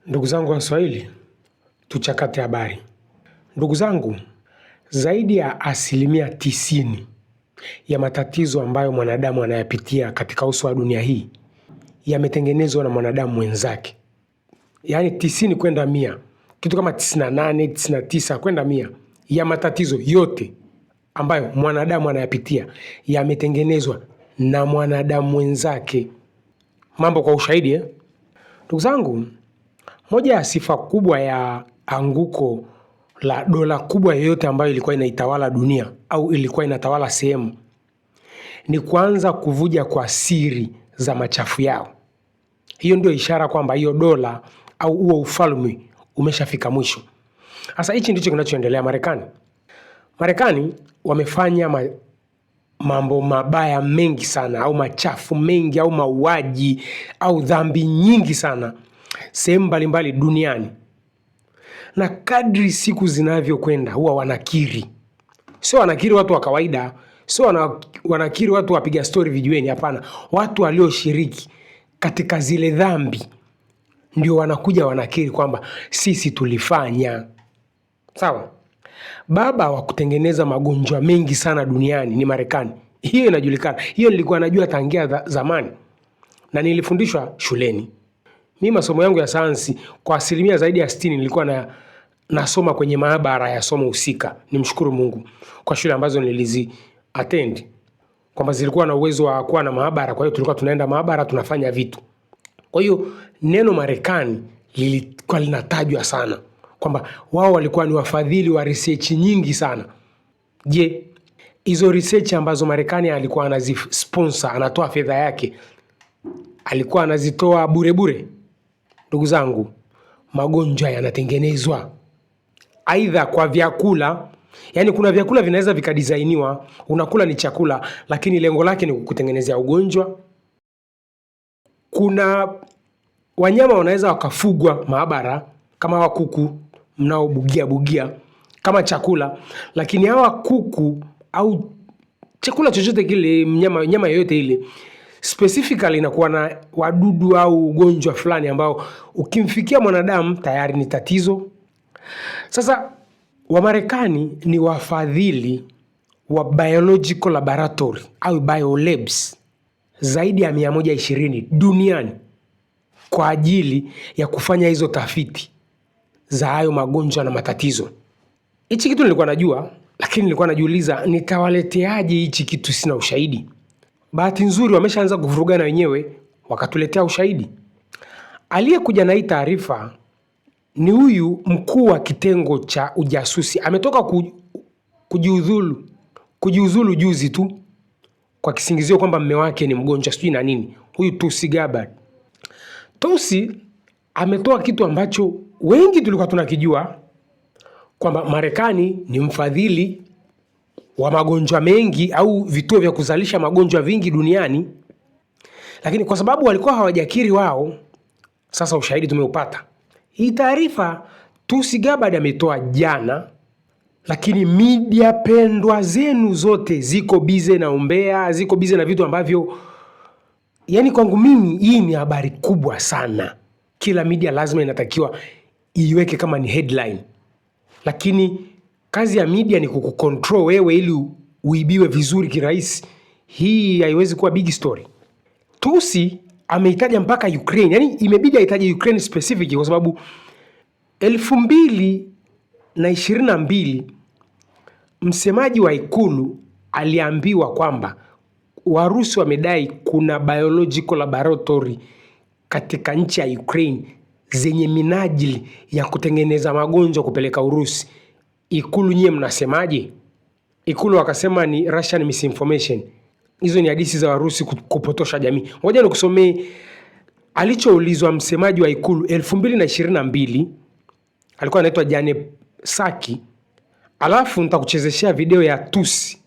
Ndugu zangu wa Swahili, tuchakate habari. Ndugu zangu, zaidi ya 90% ya matatizo ambayo mwanadamu anayapitia katika uso wa dunia hii yametengenezwa na mwanadamu mwenzake. Yaani 90 kwenda 100, kitu kama 98, 99 kwenda 100 ya matatizo yote ambayo mwanadamu anayapitia yametengenezwa na mwanadamu mwenzake. Mambo kwa ushahidi Ndugu zangu, moja ya sifa kubwa ya anguko la dola kubwa yoyote ambayo ilikuwa inaitawala dunia au ilikuwa inatawala sehemu ni kuanza kuvuja kwa siri za machafu yao. Hiyo ndio ishara kwamba hiyo dola au huo ufalme umeshafika mwisho. Sasa hichi ndicho kinachoendelea Marekani. Marekani wamefanya mambo mabaya mengi sana au machafu mengi au mauaji au dhambi nyingi sana sehemu mbalimbali duniani, na kadri siku zinavyokwenda huwa wanakiri. Sio wanakiri watu wa kawaida, sio wanakiri watu wapiga story vijiweni, hapana. Watu walioshiriki katika zile dhambi ndio wanakuja wanakiri kwamba sisi tulifanya. Sawa? Baba wa kutengeneza magonjwa mengi sana duniani ni Marekani. Hiyo inajulikana. Hiyo nilikuwa najua tangia zamani na nilifundishwa shuleni. Mimi masomo yangu ya sayansi kwa asilimia zaidi ya 60 nilikuwa nasoma kwenye maabara ya somo husika. Nimshukuru Mungu kwa shule ambazo nilizi attend kwamba zilikuwa na uwezo wa kuwa na maabara, kwa hiyo tulikuwa tunaenda maabara tunafanya vitu. Kwa hiyo neno Marekani lilikuwa linatajwa sana kwamba wao walikuwa ni wafadhili wa research nyingi sana. Je, hizo research ambazo Marekani alikuwa anazisponsor, anatoa fedha yake, alikuwa anazitoa bure bure? Ndugu zangu, magonjwa yanatengenezwa aidha kwa vyakula. Yaani kuna vyakula vinaweza vikadizainiwa, unakula ni chakula lakini lengo lake ni kukutengenezea ugonjwa. Kuna wanyama wanaweza wakafugwa maabara kama hawa kuku mnaobugia kama chakula, lakini hawa kuku au chakula chochote kile, nyama yoyote ile, specifically inakuwa na wadudu au ugonjwa fulani ambao ukimfikia mwanadamu tayari ni tatizo. Sasa Wamarekani ni wafadhili wa biological laboratory au biolabs zaidi ya 120 duniani kwa ajili ya kufanya hizo tafiti za hayo magonjwa na matatizo. Hichi kitu nilikuwa najua, lakini nilikuwa najiuliza nitawaleteaje hichi kitu sina ushahidi. Bahati nzuri wameshaanza kuvurugana wenyewe, wakatuletea ushahidi. Aliyekuja na hii taarifa ni huyu mkuu wa kitengo cha ujasusi. Ametoka kujiuzulu juzi tu kwa kisingizio kwamba mume wake ni mgonjwa sijui na nini. Huyu Tulsi Gabbard. Tulsi ametoa kitu ambacho wengi tulikuwa tunakijua kwamba Marekani ni mfadhili wa magonjwa mengi au vituo vya kuzalisha magonjwa vingi duniani, lakini kwa sababu walikuwa hawajakiri wao, sasa ushahidi tumeupata. Hii taarifa Tulsi Gabbard ametoa jana, lakini media pendwa zenu zote ziko bize na umbea, ziko bize na vitu ambavyo, yani kwangu mimi hii ni habari kubwa sana. Kila media lazima inatakiwa iweke kama ni headline, lakini kazi ya media ni kukucontrol wewe ili uibiwe vizuri kirahisi. Hii haiwezi kuwa big story. Tulsi ameitaja mpaka Ukraine, yani imebidi aitaje Ukraine specific kwa sababu 2022 msemaji wa ikulu aliambiwa kwamba Warusi wamedai kuna biological laboratory katika nchi ya Ukraine zenye minajili ya kutengeneza magonjwa kupeleka Urusi. Ikulu nyie mnasemaje? Ikulu wakasema ni Russian misinformation. Hizo ni hadithi za Warusi kupotosha jamii. Ngoja nikusomee alichoulizwa msemaji wa ikulu 2022. Alikuwa anaitwa Jen Psaki. Alafu nitakuchezeshea video ya Tulsi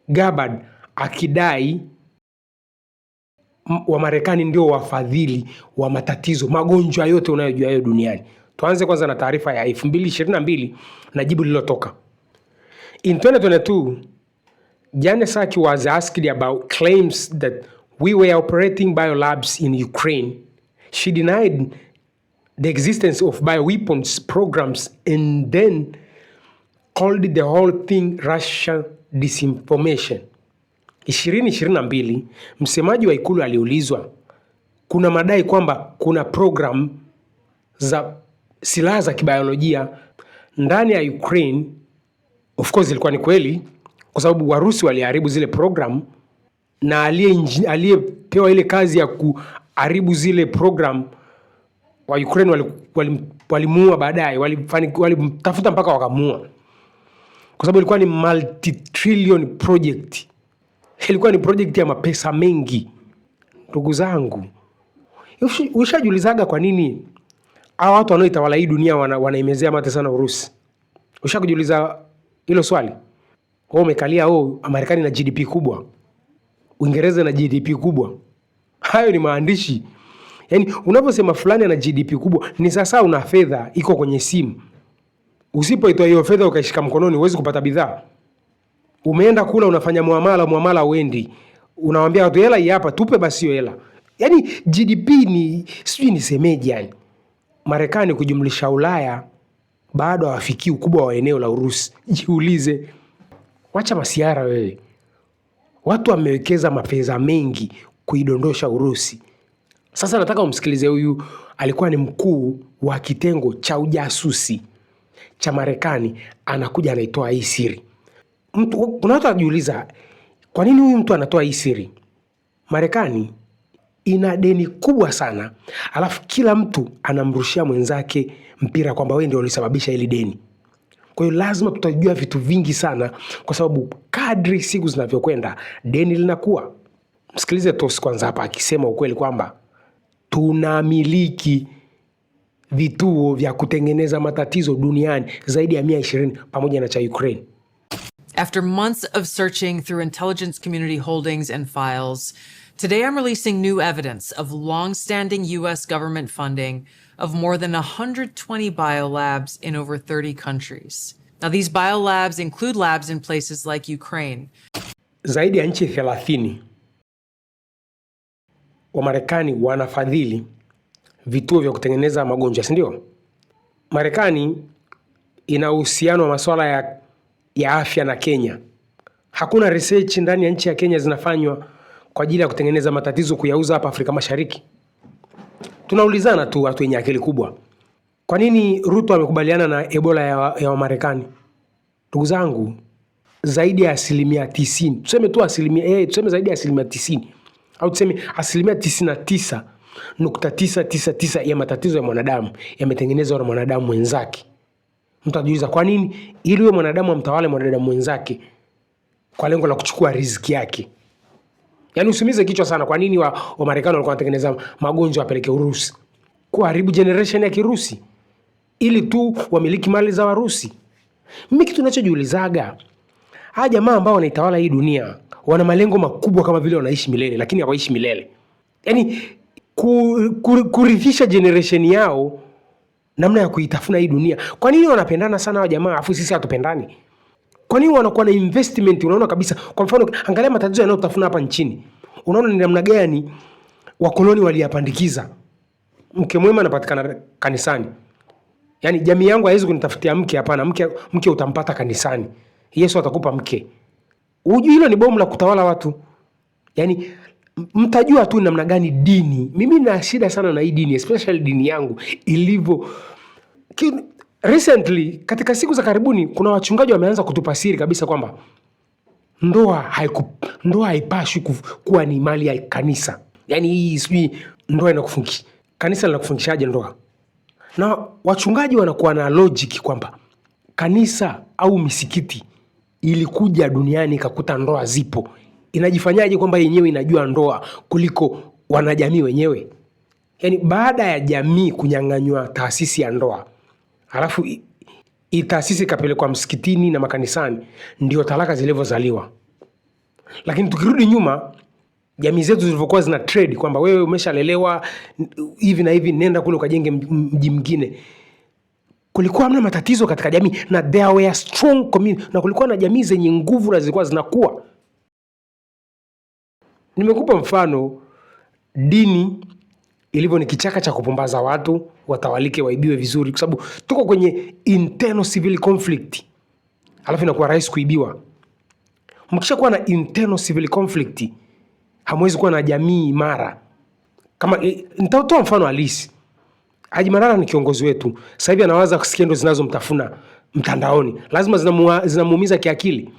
Gabbard akidai wa Marekani ndio wafadhili wa matatizo, magonjwa yote unayojua hayo duniani. Tuanze kwanza na taarifa ya 2022 na jibu lililotoka. In 2022, Jen Psaki was asked about claims that we were operating biolabs in Ukraine. She denied the existence of bioweapons programs and then called the whole thing Russian disinformation. 2022, msemaji wa ikulu aliulizwa kuna madai kwamba kuna program za silaha za kibiolojia ndani ya Ukraine. Of course ilikuwa ni kweli kwa sababu Warusi waliharibu zile program, na aliyepewa ile kazi ya kuharibu zile program wa Ukraine walimuua baadaye, walimtafuta mpaka wakamuua, kwa sababu ilikuwa ni multi-trillion project. Ilikuwa ni project ya mapesa mengi. Ndugu zangu, ushajiulizaga kwa nini hawa watu wanaoitawala hii dunia wanaimezea mate sana Urusi? Ushakujiuliza hilo swali? Wao umekalia Marekani na GDP kubwa, Uingereza na GDP kubwa. Hayo ni maandishi. Yaani unaposema fulani ana GDP kubwa ni sasa una fedha iko kwenye simu. Usipoitoa hiyo fedha ukashika mkononi huwezi kupata bidhaa. Umeenda kula unafanya muamala uendi. Unawaambia watu hela hii hapa tupe basi hiyo hela. Yaani GDP ni sijui nisemeje yani. Marekani kujumlisha Ulaya bado hawafikii ukubwa wa eneo la Urusi. Jiulize. Wacha masiara wewe. Watu wamewekeza mapesa mengi kuidondosha Urusi. Sasa nataka umsikilize huyu, alikuwa ni mkuu wa kitengo cha ujasusi cha Marekani, anakuja anaitoa hii siri. Kuna watu wanajiuliza kwa nini huyu mtu anatoa hii siri? Marekani ina deni kubwa sana, alafu kila mtu anamrushia mwenzake mpira kwamba wewe ndio ulisababisha hili deni. Kwa hiyo lazima tutajua vitu vingi sana, kwa sababu kadri siku zinavyokwenda deni linakuwa. Msikilize Tosi kwanza hapa akisema ukweli kwamba tunamiliki vituo vya kutengeneza matatizo duniani zaidi ya 120 pamoja na cha Ukraine. After months of searching through intelligence community holdings and files, today I'm releasing new evidence of long-standing U.S. government funding of more than 120 biolabs in over 30 countries. Now, these biolabs include labs in places like Ukraine. Zaidi ya nchi 30 wa Marekani wanafadhili vituo vya kutengeneza magonjwa, si ndio? Marekani ina uhusiano wa masuala ya afya na Kenya. Hakuna research ndani ya nchi ya Kenya zinafanywa kwa ajili ya kutengeneza matatizo kuyauza hapa Afrika Mashariki. Tunaulizana tu watu wenye akili kubwa. Kwa nini Ruto amekubaliana na Ebola ya Marekani? Ndugu zangu, zaidi ya 90%, tuseme tu tuseme zaidi ya 90%, au tuseme 99.999 ya matatizo ya mwanadamu yametengenezwa na mwanadamu mwenzake. Mtu anajiuliza kwa nini? Ili yule mwanadamu amtawale mwanadamu mwenzake kwa lengo la kuchukua riziki yake. Yaani usiumize kichwa sana kwa nini wa Marekani walikuwa wanatengeneza magonjwa apeleke Urusi. Kuharibu generation ya Kirusi ili tu wamiliki mali za Warusi. Mimi kitu ninachojiulizaga, hawa jamaa ambao wanaitawala hii dunia wana malengo makubwa kama vile wanaishi milele, lakini hawaishi milele. Yaani kurithisha generation yao namna ya kuitafuna hii dunia. Kwa nini wanapendana sana hawa jamaa afu sisi hatupendani? Kwa nini wanakuwa na investment? Unaona kabisa, kwa mfano angalia matatizo yanayotafuna hapa nchini. Unaona ni namna gani wakoloni waliyapandikiza. Mke mwema anapatikana kanisani. Yaani jamii yangu haiwezi kunitafutia mke, hapana. Mke utampata kanisani. Yesu atakupa mke. Unajua hilo ni bomu la kutawala watu. Yaani mtajua tu namna gani dini. Mimi na shida sana na hii dini, especially dini yangu ilivyo. Recently, katika siku za karibuni, kuna wachungaji wameanza kutupasiri kabisa kwamba ndoa haipaswi kuwa ni mali ya kanisa. Yaani hii sijui ndoa inakufungisha. Kanisa linakufungishaje ndoa? Na wachungaji wanakuwa na logic kwamba kanisa au misikiti ilikuja duniani ikakuta ndoa zipo. Inajifanyaje kwamba yenyewe inajua ndoa kuliko wanajamii wenyewe? Yaani baada ya jamii kunyang'anywa taasisi ya ndoa, halafu hii taasisi kapelekwa msikitini na makanisani, ndio talaka zilivyozaliwa. Lakini tukirudi nyuma, jamii zetu zilivyokuwa zina trade kwamba wewe umeshalelewa hivi na hivi, nenda kule ukajenge mji mwingine, kulikuwa hamna matatizo katika jamii, na there were strong community, na kulikuwa na jamii zenye nguvu na zilikuwa zinakuwa. Nimekupa mfano, dini ilivyo ni kichaka cha kupumbaza watu, watawalike, waibiwe vizuri, kwa sababu tuko kwenye internal civil conflict. Alafu inakuwa rahisi kuibiwa. Mkisha kuwa na internal civil conflict, hamwezi kuwa na jamii imara. Kama nitatoa mfano halisi. Haji Manara ni kiongozi wetu. Sasa hivi anawaza skendo zinazomtafuna mtandaoni. Lazima zinamuumiza kiakili.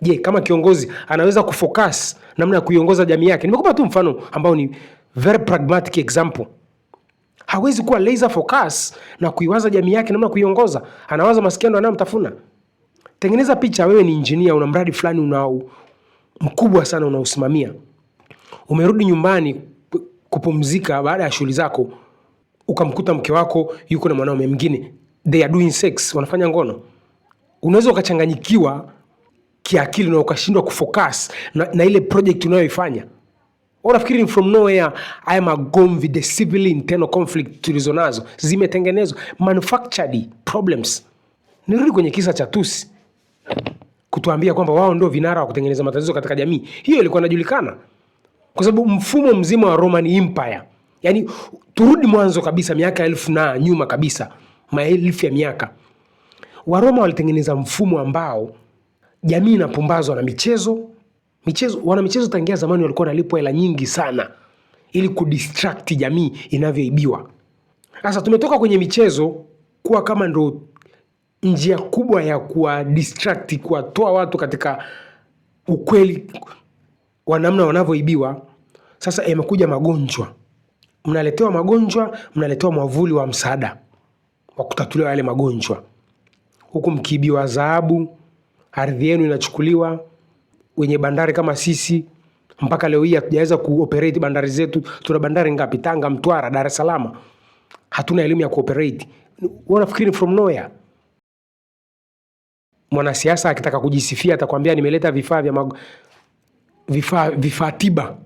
Je, kama kiongozi anaweza kufocus namna ya kuiongoza jamii yake? Nimekupa tu mfano ambao ni very pragmatic example. Hawezi kuwa laser focus na kuiwaza jamii yake namna kuiongoza. Anawaza maskendo anayomtafuna. Tengeneza picha, wewe ni engineer, una mradi fulani unao mkubwa sana unaosimamia. Umerudi nyumbani kupumzika baada ya shughuli zako, ukamkuta mke wako yuko na mwanaume mwingine. They are doing sex, wanafanya ngono. Unaweza ukachanganyikiwa kiakili na ukashindwa kufocus na ile project unayoifanya. Unafikiri ni from nowhere haya magomvi, the civil internal conflict tulizonazo zimetengenezwa, manufactured problems. Nirudi kwenye kisa cha Tusi kutuambia kwamba wao ndio vinara wa kutengeneza matatizo katika jamii. Hiyo ilikuwa inajulikana. Kwa sababu mfumo mzima wa Roman Empire, yani turudi mwanzo kabisa miaka 1000 na nyuma kabisa, maelfu ya miaka, Waroma walitengeneza mfumo ambao jamii inapumbazwa na michezo. Wana michezo tangia zamani walikuwa wanalipwa hela nyingi sana ili kudistract jamii inavyoibiwa. Sasa tumetoka kwenye michezo kuwa kama ndo njia kubwa ya kuwa distract, kuwatoa watu katika ukweli wa namna wanavyoibiwa. Sasa yamekuja magonjwa. Mnaletewa magonjwa, mnaletewa mwavuli wa msaada wa kutatuliwa yale magonjwa. Huku mkiibiwa dhahabu, ardhi yenu inachukuliwa. Wenye bandari kama sisi mpaka leo hii hatujaweza kuoperate bandari zetu. Tuna bandari ngapi? Tanga, Mtwara, Dar es Salaam. Hatuna elimu ya kuoperate. Wanafikiri from nowhere. Mwanasiasa akitaka kujisifia atakwambia nimeleta vifaa tiba.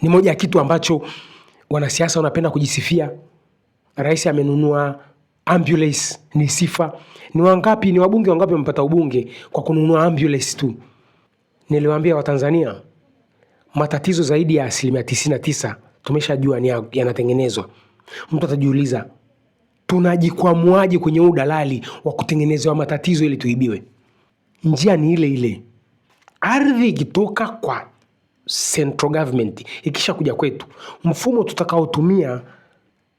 Ni moja ya kitu ambacho wanasiasa wanapenda kujisifia. Rais amenunua ambulance, ni sifa. Ni wangapi, ni wabunge wangapi wamepata ubunge kwa kununua ambulance tu? Niliwaambia Watanzania, matatizo zaidi ya 99% tumeshajua ni yanatengenezwa. Mtu atajiuliza, tunajikwamuaje kwenye udalali wa kutengenezewa matatizo ili tuibiwe? Njia ni ile ile. Ardhi ikitoka kwa central government ikisha kuja kwetu, mfumo tutakaotumia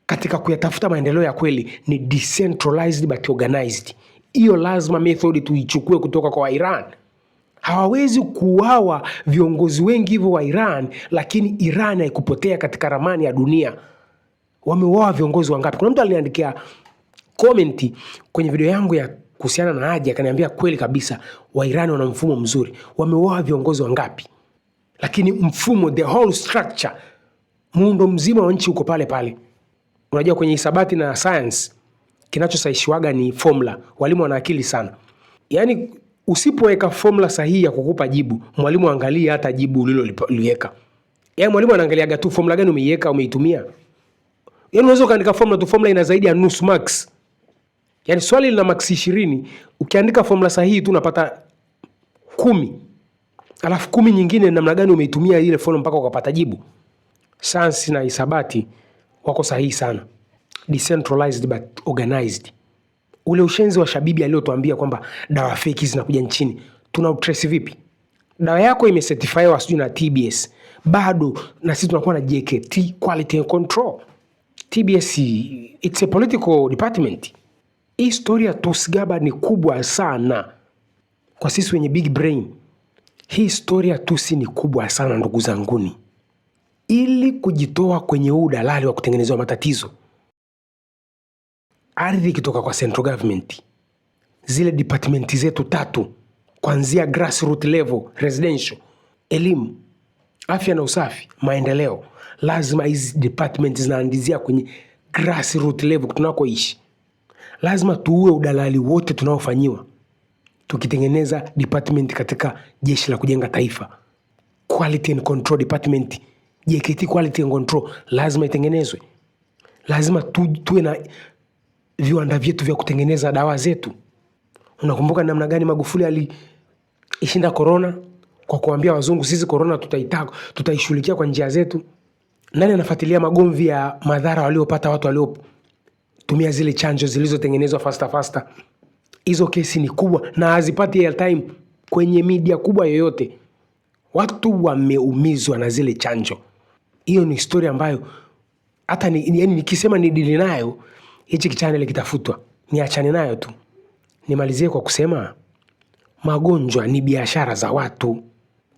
katika kuyatafuta maendeleo ya kweli ni decentralized but organized. Hiyo lazima method tuichukue kutoka kwa Iran. Hawawezi kuuawa viongozi wengi hivyo wa Iran, lakini Iran haikupotea katika ramani ya dunia. Wameuawa viongozi wangapi? Kuna mtu aliniandikia comment kwenye video yangu ya kuhusiana na Haji, akaniambia kweli kabisa, wa Iran wana mfumo mzuri. Wameuawa viongozi wangapi? Lakini mfumo, the whole structure, muundo mzima wa nchi uko pale pale. Unajua kwenye hisabati na science kinachosaishiwaga ni formula. Walimu wana akili sana. Yaani usipoweka formula sahihi ya kukupa jibu, mwalimu angalia hata jibu uliloliweka. Yaani mwalimu anaangalia tu formula gani umeiweka, umeitumia. Yaani unaweza kaandika formula tu, formula ina zaidi ya nusu max. Yaani swali lina max 20, ukiandika formula sahihi tu unapata 10. Alafu 10 nyingine namna gani umeitumia ile formula mpaka ukapata jibu. Science na hisabati wako sahihi sana. Decentralized but organized. Ule ushenzi wa Shabibi aliyotuambia kwamba dawa fake zinakuja nchini, tuna utrace vipi? Dawa yako imecertifyiwa sijui na TBS. Bado na sisi tunakuwa na JKT, quality and control. TBS, it's a political department. Hii story ya Tusigaba ni kubwa sana kwa sisi wenye big brain. Hii story ya Tusi ni kubwa sana ndugu zanguni. Ili kujitoa kwenye udalali wa kutengenezewa matatizo, ardhi ikitoka kwa central government, zile department zetu 3 kuanzia grassroots level, residential, elimu, afya na usafi, maendeleo, lazima hizi departments zinaanzia kwenye grassroots level tunakoishi. Lazima tuue udalali wote tunaofanyiwa. Tukitengeneza department katika jeshi la kujenga taifa, quality and control department, JKT quality and control lazima itengenezwe. Lazima tuwe na viwanda vyetu vya kutengeneza dawa zetu. Unakumbuka namna gani Magufuli alishinda corona kwa kuambia wazungu sisi corona tutaishughulikia kwa njia zetu? Nani anafuatilia magomvi ya madhara waliopata watu waliotumia zile chanjo zilizotengenezwa faster? Hizo kesi ni kubwa na hazipati airtime kwenye media kubwa yoyote. Watu wameumizwa na zile chanjo. Hiyo ni story ambayo hata nikisema ni dili nayo, hichi kichannel kitafutwa. Niachane nayo tu. Nimalizie kwa kusema magonjwa ni biashara za watu.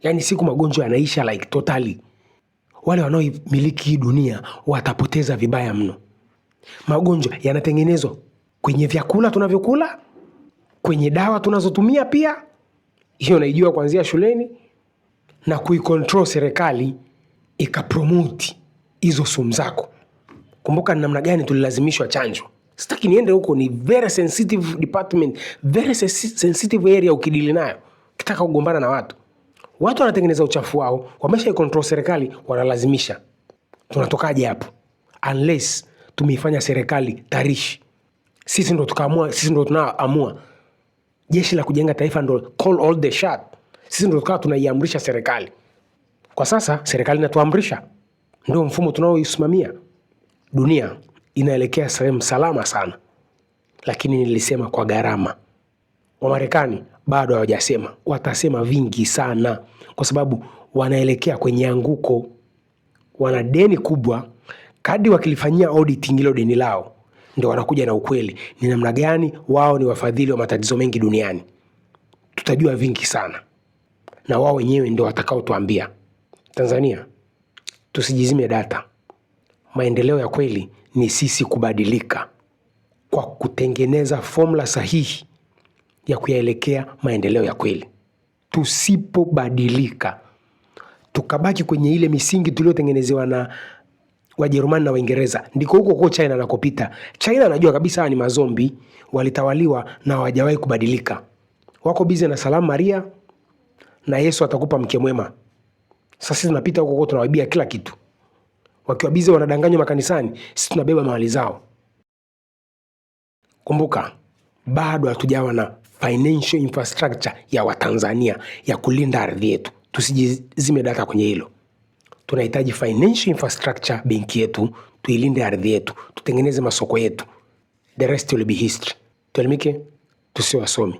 Yaani siku magonjwa yanaisha like totally, wale wanaoimiliki hii dunia watapoteza vibaya mno. Magonjwa yanatengenezwa kwenye vyakula tunavyokula, kwenye dawa tunazotumia pia. Hiyo naijua kuanzia shuleni, na kuikontrol serikali ikapromote hizo sumu zako. Kumbuka ni namna gani tulilazimishwa chanjo. Sitaki niende huko, ni very sensitive department, very sensitive area ukidili nayo. Kitaka kugombana na watu wanatengeneza uchafu wao, wamesha ikontrol serikali, wanalazimisha. Tunatokaje hapo? Unless tumeifanya serikali tarishi. Sisi ndo tunaamua. Jeshi la kujenga taifa ndo call all the shot. Sisi ndo tukawa tunaiamrisha serikali. Kwa sasa serikali inatuamrisha. Ndio mfumo tunaoisimamia. Dunia inaelekea sehemu salama sana, lakini nilisema kwa gharama. Wamarekani bado hawajasema, watasema vingi sana, kwa sababu wanaelekea kwenye anguko. Wana deni kubwa. Kadri wakilifanyia auditing hilo deni lao, ndio wanakuja na ukweli ni namna gani wao ni wafadhili wa matatizo mengi duniani. Tutajua vingi sana, na wao wenyewe ndio watakao tuambia. Tanzania, tusijizime data. Maendeleo ya kweli ni sisi kubadilika kwa kutengeneza formula sahihi ya kuyaelekea maendeleo ya kweli. Tusipobadilika, tukabaki kwenye ile misingi tuliotengenezewa na Wajerumani na Waingereza, ndiko huko China nakopita. China anajua kabisa ni mazombi, walitawaliwa na hawajawahi kubadilika. Wako busy na Salamu Maria na Yesu atakupa mke mwema. Sasa sisi tunapita huko tunawaibia kila kitu. Wakiwa busy wanadanganywa makanisani, sisi tunabeba mali zao. Kumbuka, bado hatujawa na financial infrastructure ya Watanzania ya kulinda ardhi yetu. Tusijizime data kwenye hilo. Tunahitaji financial infrastructure, benki yetu, tuilinde ardhi yetu, tutengeneze masoko yetu. The rest will be history. Tuelimike, tusiwe wasomi.